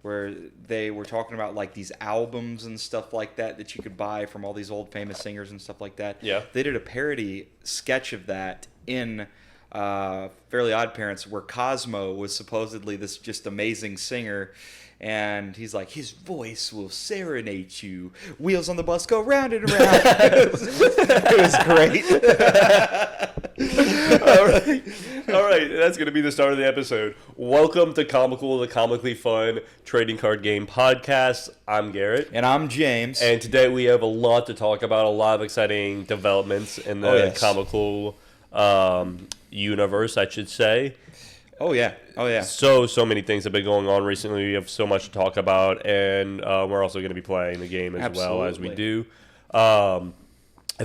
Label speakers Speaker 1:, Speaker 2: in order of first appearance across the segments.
Speaker 1: where they were talking about like these albums and stuff like that you could buy from all these old famous singers and stuff like that.
Speaker 2: Yeah.
Speaker 1: They did a parody sketch of that in Fairly Odd Parents, where Cosmo was supposedly this just amazing singer. And he's like, his voice will serenade you. Wheels on the bus go round and round. It was great.
Speaker 2: All right. That's going to be the start of the episode. Welcome to Comical, the comically fun trading card game podcast. I'm Garrett.
Speaker 1: And I'm James.
Speaker 2: And today we have a lot to talk about, a lot of exciting developments in the comical universe, I should say.
Speaker 1: Oh, yeah.
Speaker 2: So many things have been going on recently. We have so much to talk about, and we're also going to be playing the game as well as we do. A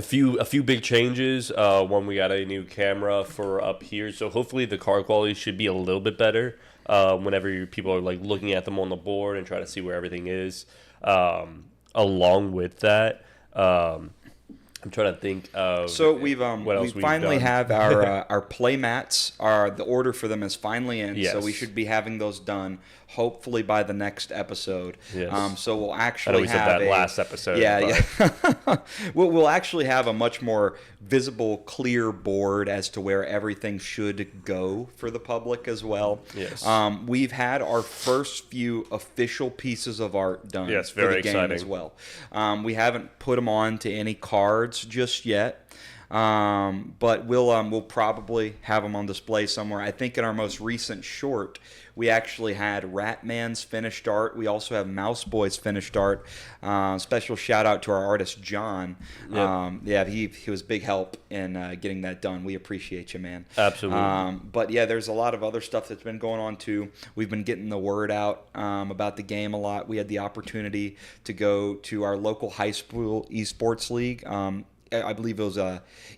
Speaker 2: few big changes. One, we got a new camera for up here, so hopefully the card quality should be a little bit better whenever people are like looking at them on the board and try to see where everything is. Along with that, I'm trying to think of.
Speaker 1: So we finally have our play mats. The order for them is finally in.
Speaker 2: Yes.
Speaker 1: So we should be having those done hopefully by the next episode.
Speaker 2: Yes.
Speaker 1: So we'll actually
Speaker 2: I know we said that last episode.
Speaker 1: Yeah. We'll actually have a much more visible, clear board as to where everything should go for the public as well.
Speaker 2: Yes.
Speaker 1: We've had our first few official pieces of art done.
Speaker 2: Yes,
Speaker 1: for the
Speaker 2: very
Speaker 1: game
Speaker 2: exciting
Speaker 1: as well. We haven't put them on to any cards just yet. But we'll probably have them on display somewhere. I think in our most recent short, we actually had Ratman's finished art. We also have Mouse Boy's finished art. Special shout out to our artist John.
Speaker 2: Yep.
Speaker 1: He was big help in getting that done. We appreciate you, man.
Speaker 2: Absolutely.
Speaker 1: But yeah, there's a lot of other stuff that's been going on too. We've been getting the word out about the game a lot. We had the opportunity to go to our local high school esports league. I believe it was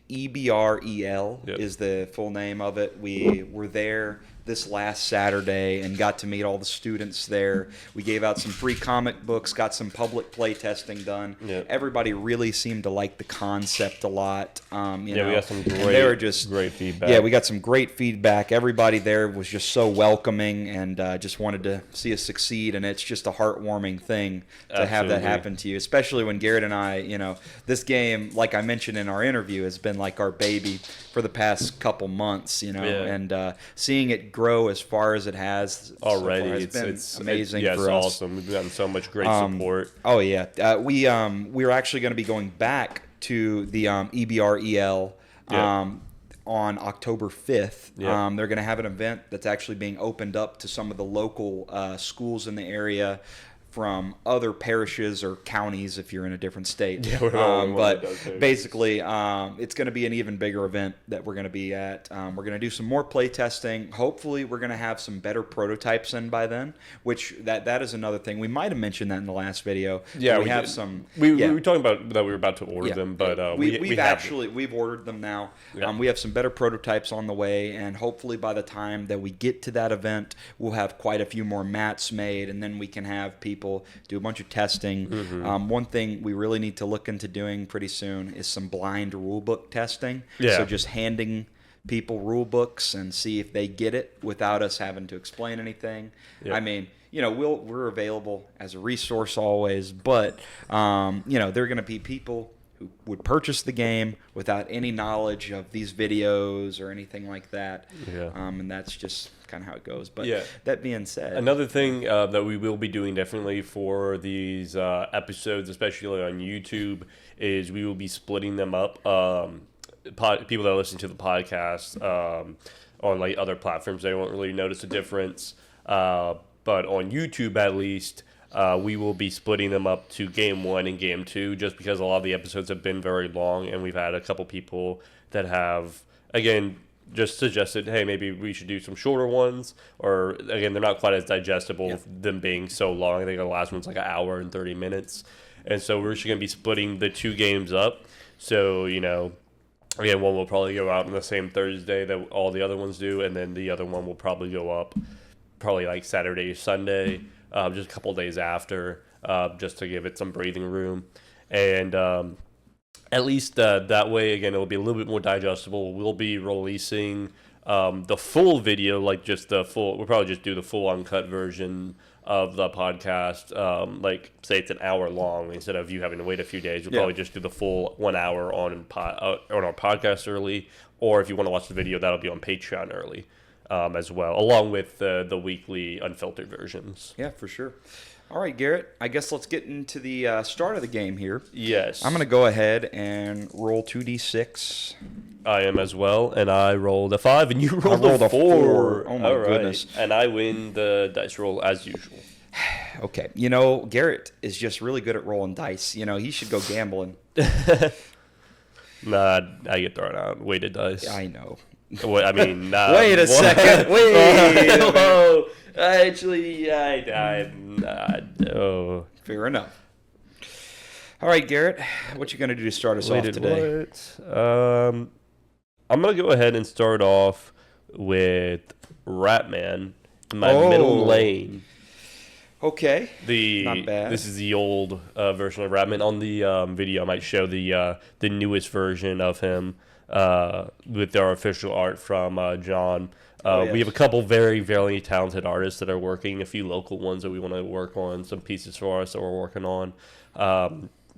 Speaker 1: EBREL is the full name of it. We were there this last Saturday and got to meet all the students there. We gave out some free comic books, got some public play testing done.
Speaker 2: Yep.
Speaker 1: Everybody really seemed to like the concept a lot.
Speaker 2: We got some great feedback.
Speaker 1: Yeah, we got some great feedback. Everybody there was just so welcoming and just wanted to see us succeed, and it's just a heartwarming thing to have that happen to you, especially when Garrett and I, this game, like I mentioned in our interview, has been like our baby for the past couple months, and seeing it grow as far as it has
Speaker 2: already,
Speaker 1: so far has been amazing for us.
Speaker 2: It's awesome. We've gotten so much great support.
Speaker 1: Oh yeah, we're actually going to be going back to the EBREL on October 5th. They're going to have an event that's actually being opened up to some of the local schools in the area from other parishes or counties if you're in a different state. But basically, it's going to be an even bigger event that we're going to be at. We're going to do some more play testing. Hopefully, we're going to have some better prototypes in by then, which that is another thing. We might have mentioned that in the last video.
Speaker 2: Yeah,
Speaker 1: we have some.
Speaker 2: We were talking about that we were about to order them, but
Speaker 1: we've ordered them now.
Speaker 2: Yeah.
Speaker 1: We have some better prototypes on the way, and hopefully by the time that we get to that event, we'll have quite a few more mats made, and then we can have people do a bunch of testing. One thing we really need to look into doing pretty soon is some blind rulebook testing. So just handing people rule books and see if they get it without us having to explain anything. I mean, we're available as a resource always, but there are going to be people who would purchase the game without any knowledge of these videos or anything like that. And that's just kind of how it goes. But that being said,
Speaker 2: another thing that we will be doing definitely for these episodes, especially on YouTube, is we will be splitting them up. People that listen to the podcast on like other platforms, they won't really notice a difference. But on YouTube, at least, we will be splitting them up to Game 1 and Game 2, just because a lot of the episodes have been very long, and we've had a couple people that have, again, just suggested, hey, maybe we should do some shorter ones, or, again, they're not quite as digestible, them being so long. I think the last one's like an hour and 30 minutes, and so we're just going to be splitting the two games up, so, again, one will probably go out on the same Thursday that all the other ones do, and then the other one will probably go up probably like Saturday, Sunday, just a couple days after, just to give it some breathing room. And at least that way, again, it will be a little bit more digestible. We'll be releasing the full video, like just the full, we'll probably just do the full uncut version of the podcast, like say it's an hour long, instead of you having to wait a few days, we'll probably just do the full 1 hour on our podcast early. Or if you want to watch the video, that'll be on Patreon early as well, along with the weekly unfiltered versions.
Speaker 1: Yeah, for sure. All right, Garrett, I guess let's get into the start of the game here.
Speaker 2: Yes.
Speaker 1: I'm going to go ahead and roll 2d6.
Speaker 2: I am as well, and I rolled a 5, and you rolled a 4.
Speaker 1: Oh, my goodness.
Speaker 2: And I win the dice roll as usual.
Speaker 1: Okay. Garrett is just really good at rolling dice. He should go gambling.
Speaker 2: Nah, I get thrown out. Weighted dice.
Speaker 1: I know.
Speaker 2: Wait
Speaker 1: a second. Wait.
Speaker 2: No. Actually, no.
Speaker 1: Fair enough. All right, Garrett, what you going to do to start us off today?
Speaker 2: I'm going to go ahead and start off with Ratman in my middle lane.
Speaker 1: Okay. Not bad.
Speaker 2: This is the old version of Ratman. On the video, I might show the newest version of him with our official art from John.
Speaker 1: Yes.
Speaker 2: We have a couple very, very talented artists that are working, a few local ones that we want to work on, some pieces for us that we're working on.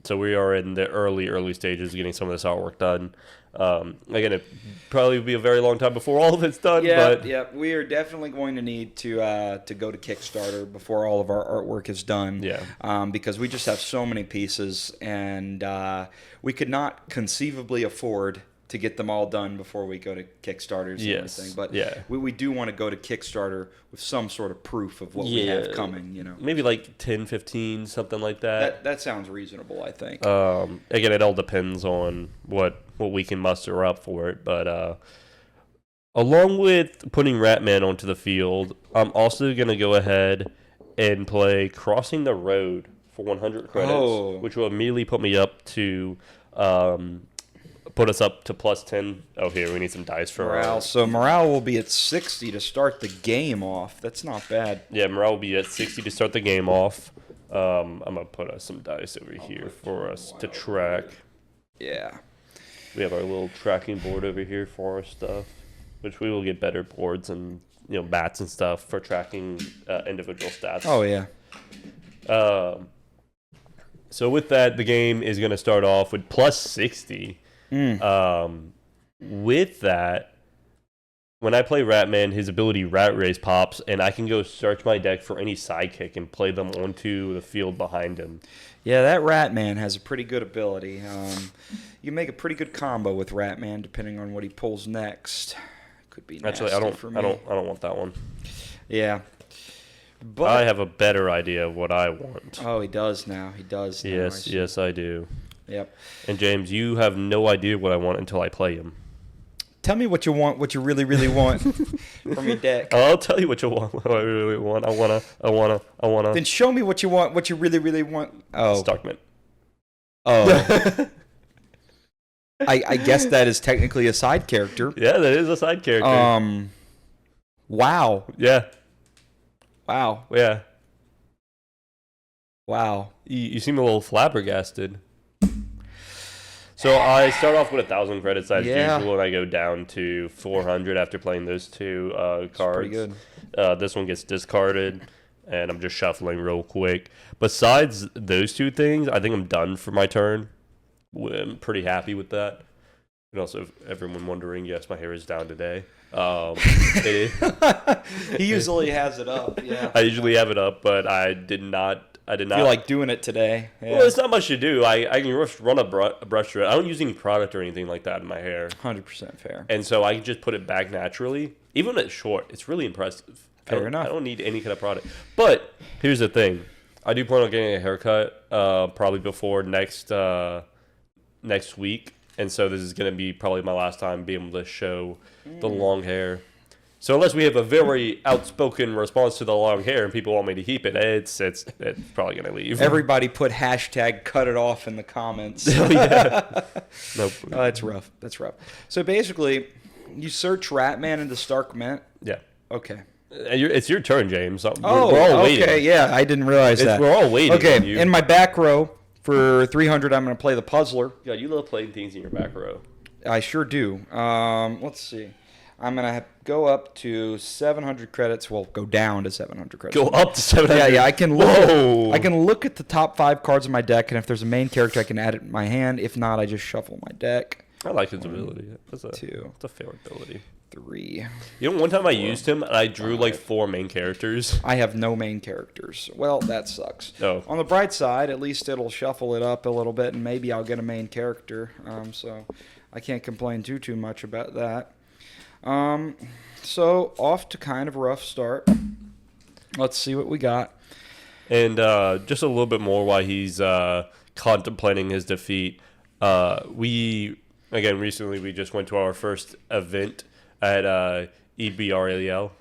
Speaker 2: So we are in the early stages of getting some of this artwork done. Again, it probably will be a very long time before all of it's done.
Speaker 1: Yeah, we are definitely going to need to go to Kickstarter before all of our artwork is done.
Speaker 2: Yeah.
Speaker 1: Because we just have so many pieces, and we could not conceivably afford to get them all done before we go to Kickstarters and everything. But we do want to go to Kickstarter with some sort of proof of what we have coming,
Speaker 2: Maybe like 10, 15, something like that.
Speaker 1: That sounds reasonable, I think.
Speaker 2: Again, it all depends on what we can muster up for it. But along with putting Ratman onto the field, I'm also going to go ahead and play Crossing the Road for 100 credits, which will immediately put me up to... put us up to plus 10. Oh, here, we need some dice for
Speaker 1: morale. So morale will be at 60 to start the game off. That's not bad.
Speaker 2: Yeah, morale will be at 60 to start the game off. I'm going to put us some dice over here for us to track.
Speaker 1: Yeah.
Speaker 2: We have our little tracking board over here for our stuff, which we will get better boards and bats and stuff for tracking individual stats.
Speaker 1: Oh, yeah.
Speaker 2: So with that, the game is going to start off with plus 60. With that, when I play Ratman, his ability Rat Race pops, and I can go search my deck for any sidekick and play them onto the field behind him.
Speaker 1: Yeah, that Ratman has a pretty good ability. You make a pretty good combo with Ratman depending on what he pulls next. Could be nasty.
Speaker 2: Actually, I don't want that one.
Speaker 1: Yeah. But
Speaker 2: I have a better idea of what I want.
Speaker 1: Oh, he does now.
Speaker 2: Yes, I do.
Speaker 1: Yep.
Speaker 2: And James, you have no idea what I want until I play him.
Speaker 1: Tell me what you want, what you really, really want from your deck.
Speaker 2: I'll tell you what you want, what I really want. I wanna.
Speaker 1: Then show me what you want, what you really, really want. Oh.
Speaker 2: Starkman.
Speaker 1: Oh. I guess that is technically a side character.
Speaker 2: Yeah, that is a side character.
Speaker 1: Wow.
Speaker 2: Yeah.
Speaker 1: Wow.
Speaker 2: Yeah.
Speaker 1: Wow.
Speaker 2: You seem a little flabbergasted. So I start off with 1,000 credits as usual, and I go down to 400 after playing those two cards.
Speaker 1: Pretty good.
Speaker 2: This one gets discarded, and I'm just shuffling real quick. Besides those two things, I think I'm done for my turn. I'm pretty happy with that. And also, if everyone wondering, yes, my hair is down today.
Speaker 1: He usually has it up. Yeah.
Speaker 2: I usually have it up, but I did not. I feel
Speaker 1: like doing it today. Yeah.
Speaker 2: Well, it's not much to do. I can run a brush through it. I don't use any product or anything like that in my hair.
Speaker 1: 100% fair.
Speaker 2: And so I can just put it back naturally. Even when it's short, it's really impressive.
Speaker 1: Fair enough.
Speaker 2: I don't need any kind of product. But here's the thing. I do plan on getting a haircut probably before next week. And so this is going to be probably my last time being able to show the long hair. So unless we have a very outspoken response to the long hair and people want me to keep it, it's probably going to leave.
Speaker 1: Everybody put hashtag cut it off in the comments.
Speaker 2: Oh, yeah. Nope.
Speaker 1: That's rough. So basically, you search Ratman into Starkman.
Speaker 2: Yeah.
Speaker 1: Okay.
Speaker 2: It's your turn, James. We're
Speaker 1: all waiting. Okay, yeah, I didn't realize that.
Speaker 2: We're all waiting.
Speaker 1: Okay, in my back row for 300, I'm going to play the Puzzler.
Speaker 2: Yeah, you love playing things in your back row.
Speaker 1: I sure do. Let's see. I'm gonna go up to 700 credits. Well, go down to 700 credits.
Speaker 2: Go up to 700.
Speaker 1: Yeah. I can look.
Speaker 2: Whoa.
Speaker 1: I can look at the top 5 cards in my deck, and if there's a main character, I can add it in my hand. If not, I just shuffle my deck.
Speaker 2: I like his ability. That's a fair ability.
Speaker 1: 3.
Speaker 2: You know, one time I used him and I drew like 4 main characters.
Speaker 1: I have no main characters. Well, that sucks.
Speaker 2: Oh.
Speaker 1: On the bright side, at least it'll shuffle it up a little bit, and maybe I'll get a main character. So I can't complain too much about that. So off to kind of a rough start. Let's see what we got.
Speaker 2: And just a little bit more while he's contemplating his defeat. Recently we just went to our first event at EBREL.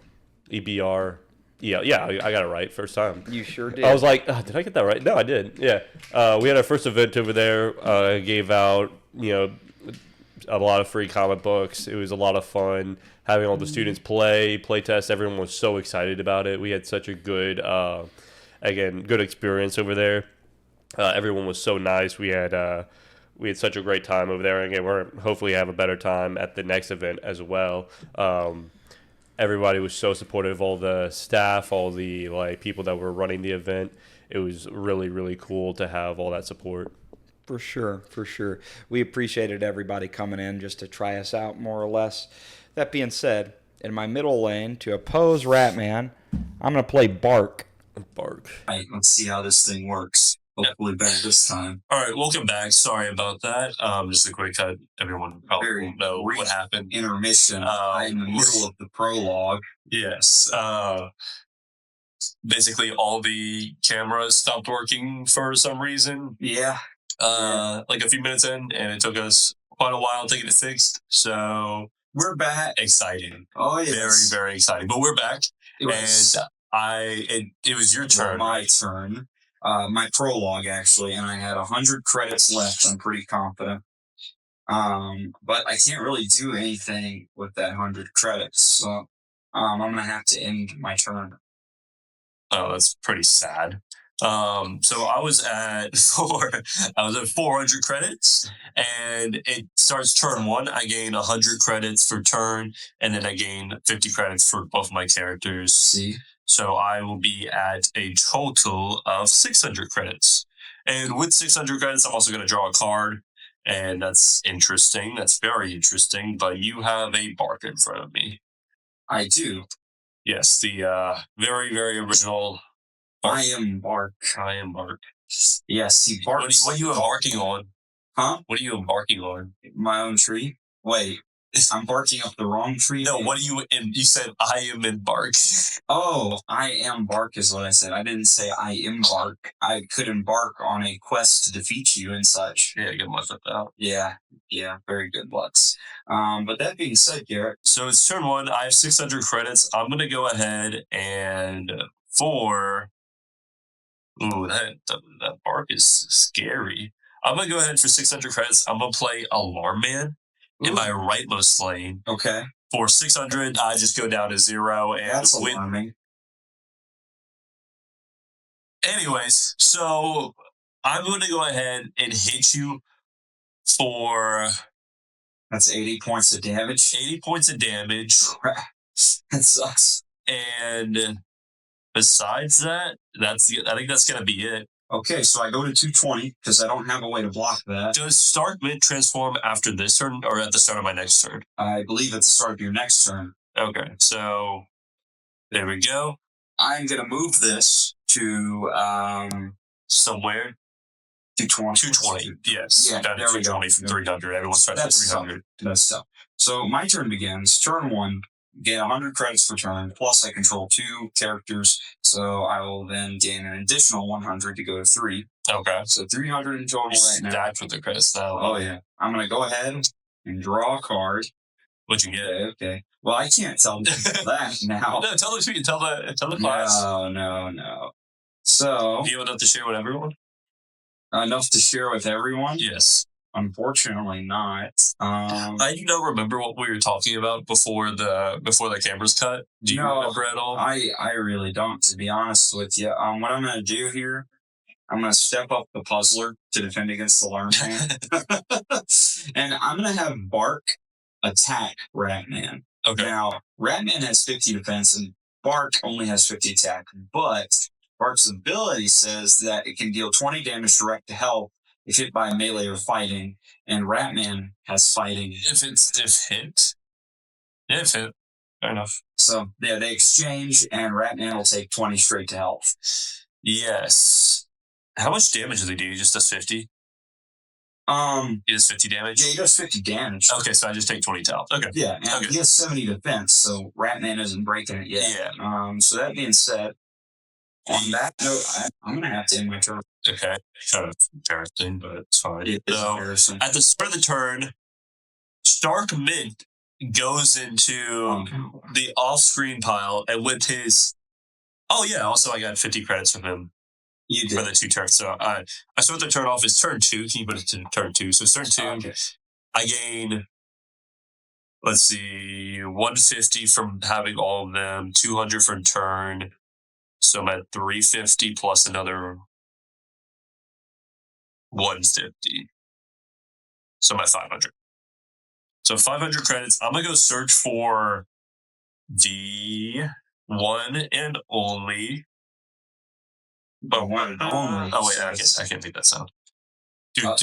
Speaker 2: EBR. Yeah, I got it right first time.
Speaker 1: You sure did.
Speaker 2: I was like, did I get that right? No, I did. Yeah. We had our first event over there. Gave out, a lot of free comic books. It was a lot of fun having all the students play test. Everyone was so excited about it. We had such a good experience over there. Everyone was so nice. We had such a great time over there. And again, we're hopefully have a better time at the next event as well. Everybody was so supportive. All the staff, all the people that were running the event. It was really, really cool to have all that support.
Speaker 1: For sure. We appreciated everybody coming in just to try us out, more or less. That being said, in my middle lane, to oppose Ratman, I'm going to play Bark.
Speaker 3: All right, let's see how this thing works. Hopefully better this time.
Speaker 4: All right, welcome back. Sorry about that. Just a quick cut. Everyone probably won't know what happened.
Speaker 3: Intermission. I'm in the middle of the prologue.
Speaker 4: Yes. Basically, all the cameras stopped working for some reason.
Speaker 3: Yeah.
Speaker 4: Like a few minutes in, and it took us quite a while to get it fixed. So
Speaker 3: we're back.
Speaker 4: Exciting.
Speaker 3: Oh, yes.
Speaker 4: Very, very exciting. But we're back. It was your turn.
Speaker 3: My turn. My prologue, actually, and I had 100 credits left. I'm pretty confident. But I can't really do anything with that 100 credits. So I'm going to have to end my turn.
Speaker 4: Oh, that's pretty sad. So I was at 400 credits, and it starts turn 1. I gain 100 credits for turn, and then I gain 50 credits for both my characters.
Speaker 3: See?
Speaker 4: So I will be at a total of 600 credits. And with 600 credits, I'm also going to draw a card, and that's interesting. That's very interesting, but you have a Bark in front of me.
Speaker 3: I do.
Speaker 4: Yes, the very, very original...
Speaker 3: I am Bark. Yes, see, Bark.
Speaker 4: What are you embarking on?
Speaker 3: Huh?
Speaker 4: What are you embarking on?
Speaker 3: My own tree? Wait, I'm barking up the wrong tree?
Speaker 4: No, what are you... You said, I am embark.
Speaker 3: Oh, I am Bark is what I said. I didn't say I embark. I could embark on a quest to defeat you and such.
Speaker 4: Yeah, get my flip out.
Speaker 3: Yeah, very good, Lutz. But that being said, Garrett.
Speaker 4: So it's turn 1. I have 600 credits. I'm going to go ahead and for... Ooh, that Bark is scary. I'm going to go ahead for 600 credits. I'm going to play Alarm Man in my rightmost lane.
Speaker 3: Okay.
Speaker 4: For 600, I just go down to 0. And
Speaker 3: that's alarming.
Speaker 4: Anyways, so I'm going to go ahead and hit you for...
Speaker 3: That's 80 points of damage.
Speaker 4: 80 points of damage.
Speaker 3: That sucks.
Speaker 4: And... besides that, I think that's going to be it.
Speaker 3: Okay, so I go to 220 because I don't have a way to block that.
Speaker 4: Does Start Mint transform after this turn or at the start of my next turn?
Speaker 3: I believe at the start of your next turn.
Speaker 4: Okay, so there we go.
Speaker 3: I'm going to move this to
Speaker 4: somewhere.
Speaker 3: 220.
Speaker 4: 220, yes.
Speaker 3: Yeah,
Speaker 4: down to 220 from 300. Everyone starts at 300.
Speaker 3: That's tough. So my turn begins. Turn 1. Gain 100 credits per turn, plus I control 2 characters, so I will then gain an additional 100 to go to 3.
Speaker 4: Okay.
Speaker 3: So 300 in total right now.
Speaker 4: Stacked with the credits now.
Speaker 3: Oh, yeah. I'm going to go ahead and draw a card.
Speaker 4: What'd you get?
Speaker 3: Okay. Well, I can't tell that now.
Speaker 4: No, tell the class.
Speaker 3: No. So...
Speaker 4: do you have enough to share with everyone?
Speaker 3: Enough to share with everyone?
Speaker 4: Yes.
Speaker 3: Unfortunately not.
Speaker 4: I do not remember what we were talking about before the cameras cut. Do you remember at all?
Speaker 3: I really don't, to be honest with you. What I'm going to do here, I'm going to step up the Puzzler to defend against the Alarm Man. And I'm going to have Bark attack Ratman.
Speaker 4: Okay.
Speaker 3: Now, Ratman has 50 defense and Bark only has 50 attack, but Bark's ability says that it can deal 20 damage direct to health if hit by melee or fighting, and Ratman has fighting.
Speaker 4: If hit. Yeah, if hit. Fair enough.
Speaker 3: So, yeah, they exchange, and Ratman will take 20 straight to health.
Speaker 4: Yes. How much damage does he do? Just does 50? He does 50 damage?
Speaker 3: Yeah, he does 50 damage.
Speaker 4: Okay, so I just take 20 to health. Okay.
Speaker 3: Yeah, and
Speaker 4: Okay.
Speaker 3: he has 70 defense, so Ratman isn't breaking it yet.
Speaker 4: Yeah.
Speaker 3: So that being said, on that note, I'm going to have to end my turn.
Speaker 4: Okay. Kind of embarrassing, but it's fine.
Speaker 3: It's
Speaker 4: So,
Speaker 3: embarrassing.
Speaker 4: at the start of the turn, Stark Mint goes into the off-screen pile, and with his... Oh, yeah, also I got 50 credits from him.
Speaker 3: You did.
Speaker 4: For the 2 turns. So I start the turn off as turn 2. Can you put it to turn 2? So turn 2,
Speaker 3: Okay.
Speaker 4: I gain, let's see, 150 from having all of them, 200 from turn. So I'm at 350 plus another 150. So I'm at 500. So 500 credits. I'm going to go search for the one and only.
Speaker 3: But one and only.
Speaker 4: Oh, wait, I can't make that sound. Do.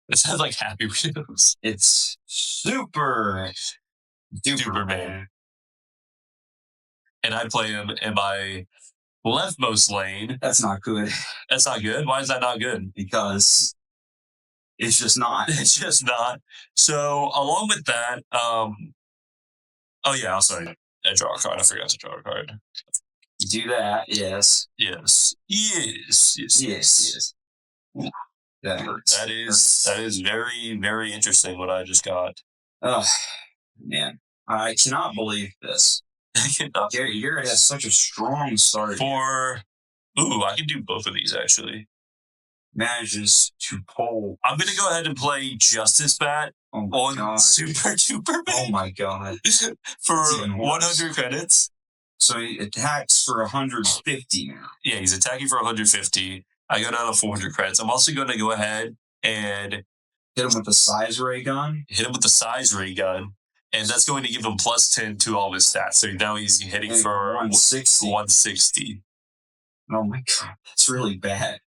Speaker 4: It sounds like Happy Wheels.
Speaker 3: It's Super
Speaker 4: Duperman. And I play him in my leftmost lane.
Speaker 3: That's not good.
Speaker 4: That's not good. Why is that not good?
Speaker 3: Because it's just not.
Speaker 4: It's just not. So along with that, oh yeah, also I draw a card. I forgot to draw a card.
Speaker 3: Do that, yes.
Speaker 4: Yes.
Speaker 3: That hurts.
Speaker 4: That is very, very interesting what I just got.
Speaker 3: Oh, man. I cannot believe this. Garratt has such a strong start.
Speaker 4: I can do both of these actually.
Speaker 3: Manages to pull.
Speaker 4: I'm going to go ahead and play Justice Bat on Super Duper Man.
Speaker 3: Oh my god.
Speaker 4: For 100 credits.
Speaker 3: So he attacks for 150 now.
Speaker 4: Yeah, he's attacking for 150. I go down to 400 credits. I'm also going to go ahead and
Speaker 3: hit him with the size ray gun.
Speaker 4: And that's going to give him plus 10 to all his stats. So now he's hitting for 160.
Speaker 3: Oh my god, that's really bad.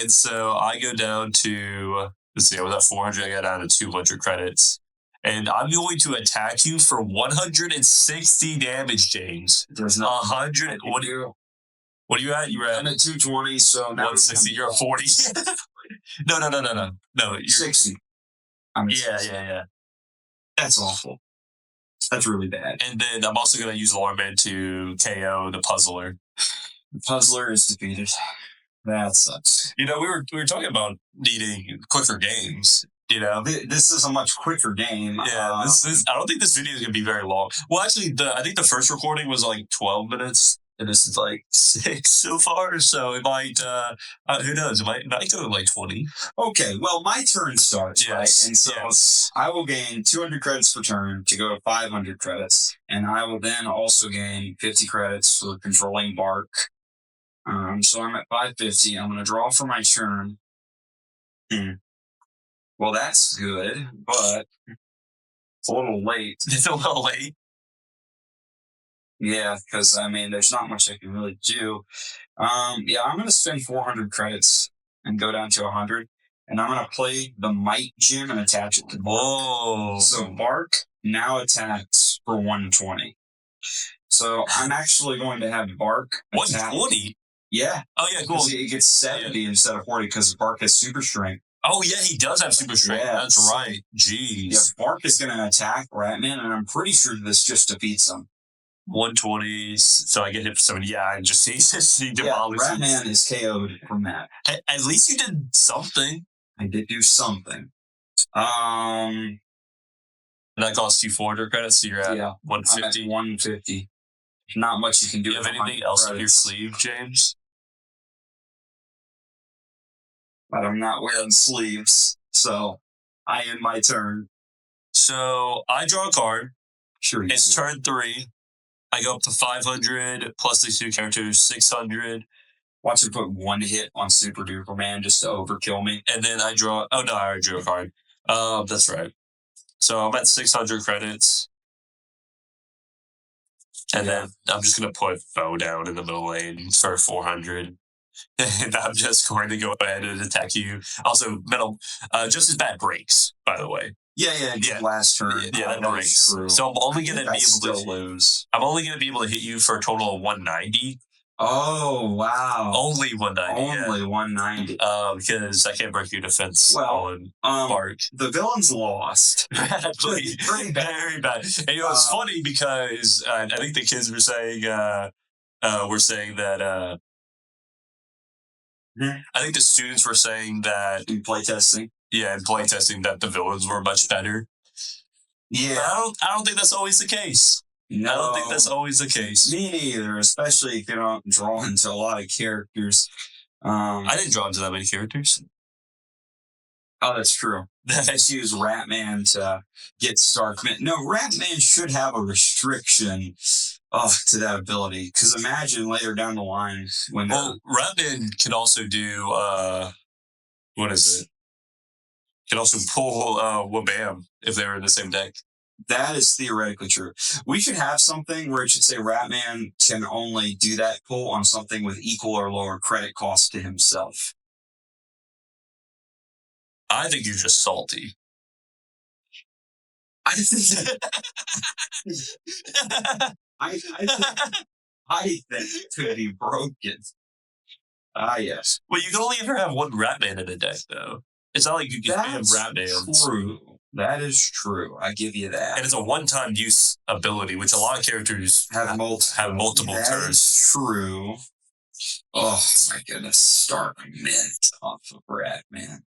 Speaker 4: And so I go down to, let's see, I was at 400, I got down to 200 credits. And I'm going to attack you for 160 damage, James.
Speaker 3: There's no
Speaker 4: 100. What are you at? You're at
Speaker 3: 220, so now
Speaker 4: 160. You're at 40. No. No, you're
Speaker 3: 60.
Speaker 4: Yeah.
Speaker 3: That's awful. That's really bad.
Speaker 4: And then I'm also going to use Alarmman to KO the Puzzler.
Speaker 3: The Puzzler is defeated. That sucks.
Speaker 4: We were talking about needing quicker games.
Speaker 3: This is a much quicker game.
Speaker 4: Yeah, I don't think this video is going to be very long. Well, actually, I think the first recording was like 12 minutes, and this is like 6 so far. So it might, who knows? It might go to like 20.
Speaker 3: Okay, well, my turn starts, right? And so I will gain 200 credits per turn to go to 500 credits, and I will then also gain 50 credits for controlling Bark. So I'm at 550. I'm going to draw for my turn. Well, that's good, but it's a little late.
Speaker 4: It's a little late.
Speaker 3: Yeah, because, there's not much I can really do. I'm going to spend 400 credits and go down to 100, and I'm going to play the Might Gem and attach it to Bark.
Speaker 4: Oh.
Speaker 3: So Bark now attacks for 120. So I'm actually going to have Bark attack.
Speaker 4: 120?
Speaker 3: Yeah.
Speaker 4: Oh, yeah, cool.
Speaker 3: He gets 70 instead of 40 because Bark has super strength.
Speaker 4: Oh, yeah, he does have super strength. Yeah, that's right. Jeez.
Speaker 3: Yeah, Bark is going to attack Ratman, and I'm pretty sure this just defeats him.
Speaker 4: 120, so I get hit for 70. Yeah, I just he demolishes.
Speaker 3: Ratman is KO'd from that.
Speaker 4: At least you did something.
Speaker 3: I did do something.
Speaker 4: And that costs you 400 credits, so you're at 150.
Speaker 3: I'm at 150. Not much you can do.
Speaker 4: Do you have anything else up your sleeve, James?
Speaker 3: But I'm not wearing sleeves, so I end my turn.
Speaker 4: So I draw a card.
Speaker 3: Sure.
Speaker 4: It's turn 3. I go up to 500 plus these 2 characters, 600.
Speaker 3: Watch him put 1 hit on Super Duper Man just to overkill me.
Speaker 4: And then I draw. Oh no, I already drew a card. That's right. So I'm at 600 credits. And then I'm just going to put Bo down in the middle lane for 400. And I'm just going to go ahead and attack you. Also, metal, just as bad breaks, by the way.
Speaker 3: Yeah. Last turn.
Speaker 4: Yeah, that breaks.
Speaker 3: True.
Speaker 4: So I'm only going to be
Speaker 3: able to lose.
Speaker 4: I'm only going to be able to hit you for a total of 190.
Speaker 3: Oh wow!
Speaker 4: Only 190.
Speaker 3: Only 190.
Speaker 4: Because I can't break your defense on Bark.
Speaker 3: The villains lost.
Speaker 4: Very bad. And it's funny because I think the kids were saying that. I think the students were saying that
Speaker 3: in playtesting.
Speaker 4: Yeah, in playtesting that the villains were much better.
Speaker 3: Yeah,
Speaker 4: but I don't think that's always the case.
Speaker 3: No,
Speaker 4: I don't think that's always the case.
Speaker 3: Me neither, especially if you don't draw into a lot of characters.
Speaker 4: I didn't draw into that many characters.
Speaker 3: Oh, that's true. Let's use Ratman to get Starkman. No, Ratman should have a restriction to that ability. Because imagine later down the line when...
Speaker 4: Well, Ratman can also do... what is it? Can also pull Wabam if they were in the same deck.
Speaker 3: That is theoretically true. We should have something where it should say Ratman can only do that pull on something with equal or lower credit cost to himself.
Speaker 4: I think you're just salty.
Speaker 3: I think it could be broken. Yes.
Speaker 4: Well, you can only ever have one Ratman in a deck, though. It's not like you can have Ratman.
Speaker 3: True. That is true. I give you that.
Speaker 4: And it's a one-time use ability, which a lot of characters have multiple turns.
Speaker 3: That is true. Oh my goodness! Stark mint off of Ratman.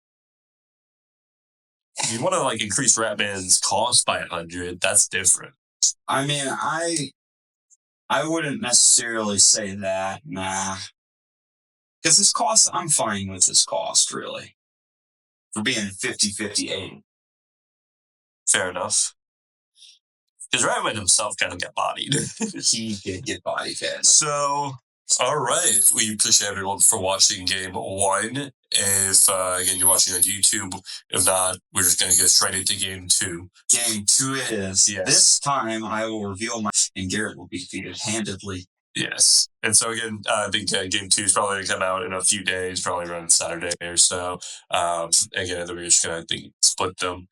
Speaker 4: You want to increase Ratman's cost by 100? That's different.
Speaker 3: I mean, I wouldn't necessarily say that. Nah, because his cost, I'm fine with his cost really. For being 50-50-80.
Speaker 4: Fair enough. Because Ratman himself kind of got bodied.
Speaker 3: He did get bodied.
Speaker 4: So, all right. We appreciate everyone for watching Game 1. If, again, you're watching on YouTube, if not, we're just going to get straight into Game 2.
Speaker 3: Game 2 it is. Yes. This time, I will reveal and Garratt will be defeated handedly.
Speaker 4: Yes. And so, again, I think Game 2 is probably going to come out in a few days, probably around Saturday or so. Again, we're just going to split them.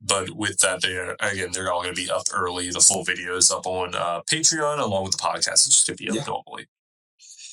Speaker 4: But with that, they're all going to be up early. The full video is up on Patreon along with the podcast. It's just going to be up normally.